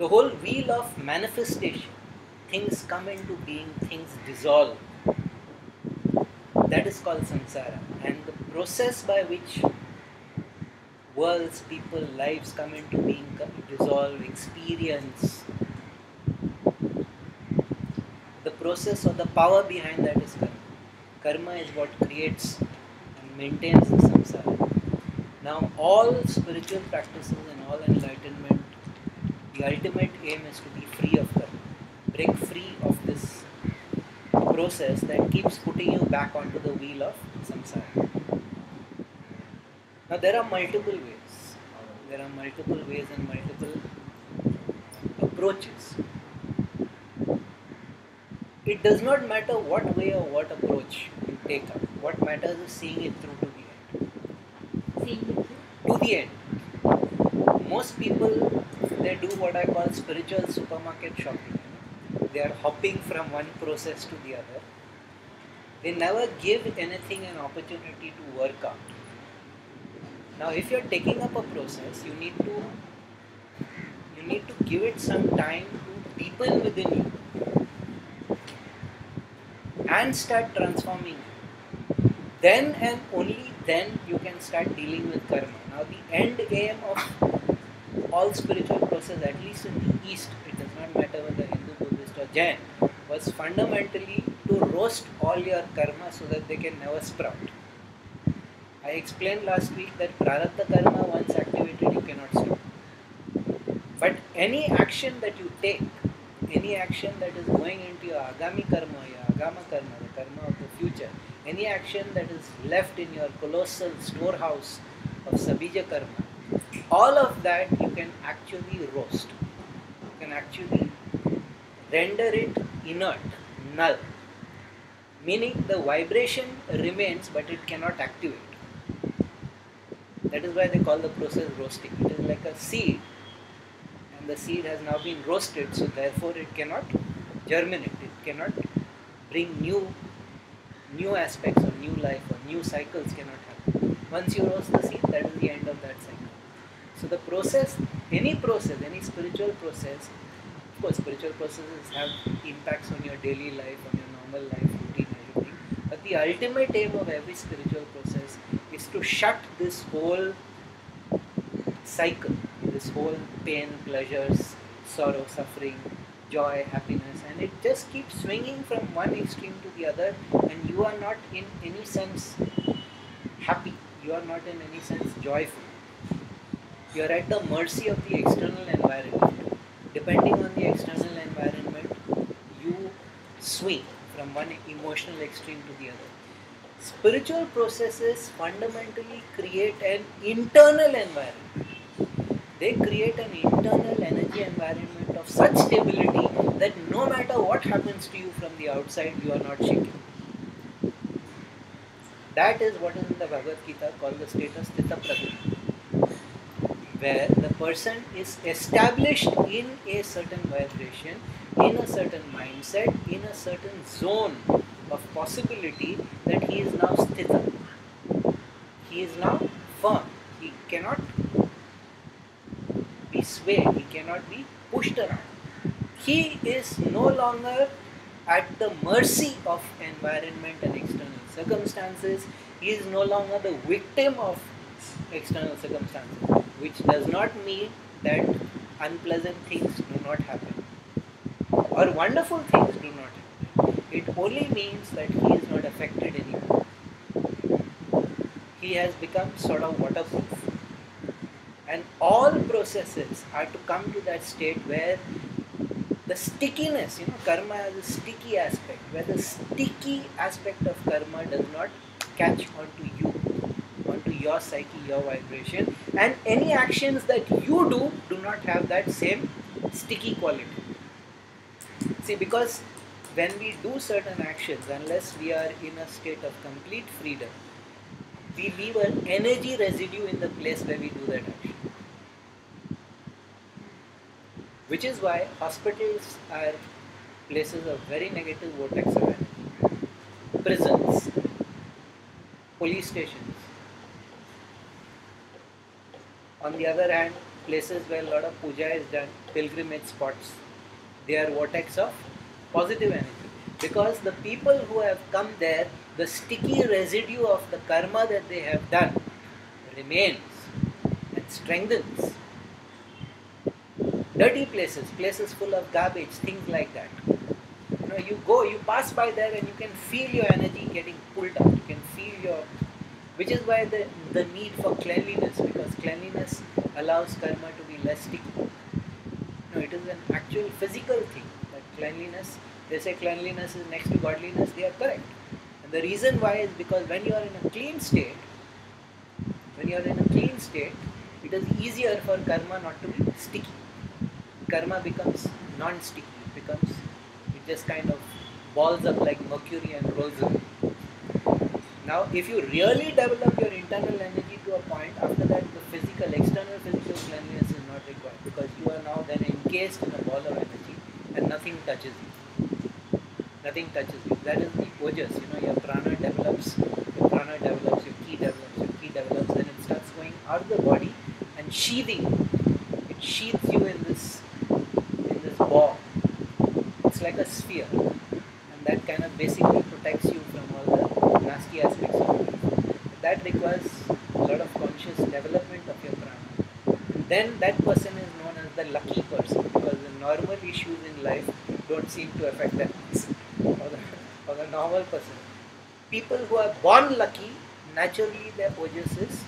The whole wheel of manifestation, things come into being, things dissolve. That is called samsara. And the process by which worlds, people, lives come into being, dissolve, experience, the process or the power behind that is karma. Karma is what creates and maintains the samsara. Now, all spiritual practices and all enlightenment, the ultimate aim is to be free of karma, break free of this process that keeps putting you back onto the wheel of samsara. Now, there are multiple ways. There are multiple ways and multiple approaches. It does not matter what way or what approach you take up. What matters is seeing it through to the end. Seeing it To the end. Most people, they do what I call spiritual supermarket shopping. They are hopping from one process to the other. They never give anything an opportunity to work out. Now, if you are taking up a process, you need to give it some time to deepen within you and start transforming it. Then and only then you can start dealing with karma. Now, the end aim of all spiritual process, at least in the East, it does not matter whether Hindu, Buddhist or Jain, was fundamentally to roast all your karma so that they can never sprout. I explained last week that prarabdha karma, once activated, you cannot stop. But any action that you take, any action that is going into your agami karma, your agama karma, the karma of the future, any action that is left in your colossal storehouse of sabija karma, all of that you can actually roast. You can actually render it inert, null. Meaning the vibration remains but it cannot activate. That is why they call the process roasting. It is like a seed, and the seed has now been roasted, so therefore it cannot germinate. It cannot bring new aspects or new life or new cycles cannot happen. Once you roast the seed, that is the end of that cycle. So the process, any spiritual process, of course, spiritual processes have impacts on your daily life, on your normal life, routine, everything. But the ultimate aim of every spiritual process is to shut this whole cycle, this whole pain, pleasures, sorrow, suffering, joy, happiness, and it just keeps swinging from one extreme to the other, and you are not in any sense happy, you are not in any sense joyful. You are at the mercy of the external environment. Depending on the external environment, you swing from one emotional extreme to the other. Spiritual processes fundamentally create an internal environment. They create an internal energy environment of such stability that no matter what happens to you from the outside, you are not shaken. That is what is in the Bhagavad Gita called the state of Sthita Pragnya, where the person is established in a certain vibration, in a certain mindset, in a certain zone of possibility that he is now sthita. He is now firm. He cannot be swayed. He cannot be pushed around. He is no longer at the mercy of environment and external circumstances. He is no longer the victim of external circumstances, which does not mean that unpleasant things do not happen or wonderful things do not happen. It only means that he is not affected anymore. He has become sort of waterproof. And all processes are to come to that state where the stickiness, karma has a sticky aspect, where the sticky aspect of karma does not catch onto you, onto your psyche, your vibration, and any actions that you do not have that same sticky quality. See, because when we do certain actions, unless we are in a state of complete freedom, we leave an energy residue in the place where we do that action. Which is why hospitals are places of very negative vortex of energy. Prisons, police stations. On the other hand, places where a lot of puja is done, pilgrimage spots, they are vortex of positive energy. Because the people who have come there, the sticky residue of the karma that they have done remains and strengthens. Dirty places, places full of garbage, things like that. You go, you pass by there and you can feel your energy getting pulled out. You can feel your, which is why the need for cleanliness, because cleanliness allows karma to be less sticky. It is an actual physical thing. That cleanliness, they say cleanliness is next to godliness, they are correct. And the reason why is because when you are in a clean state, it is easier for karma not to be sticky. Karma becomes non-sticky. It just kind of balls up like mercury and rolls away. Now, if you really develop your internal energy to a point, after that the external physical cleanliness is not required, because you are now then encased in a ball of energy and nothing touches you. That is the ojas. Your prana develops, your ki develops, and it starts going out of the body and sheathing. It sheathes you in this ball. It's like a sphere, and that kind of basically protects you from all the nasty aspects of life. That requires a lot of conscious development of your prana. And then that person is known as the lucky person, because the normal issues in life don't seem to affect that person or the normal person. People who are born lucky, naturally their ojas is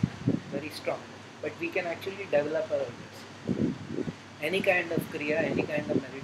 very strong, but we can actually develop our ojas. Any kind of kriya, any kind of meditation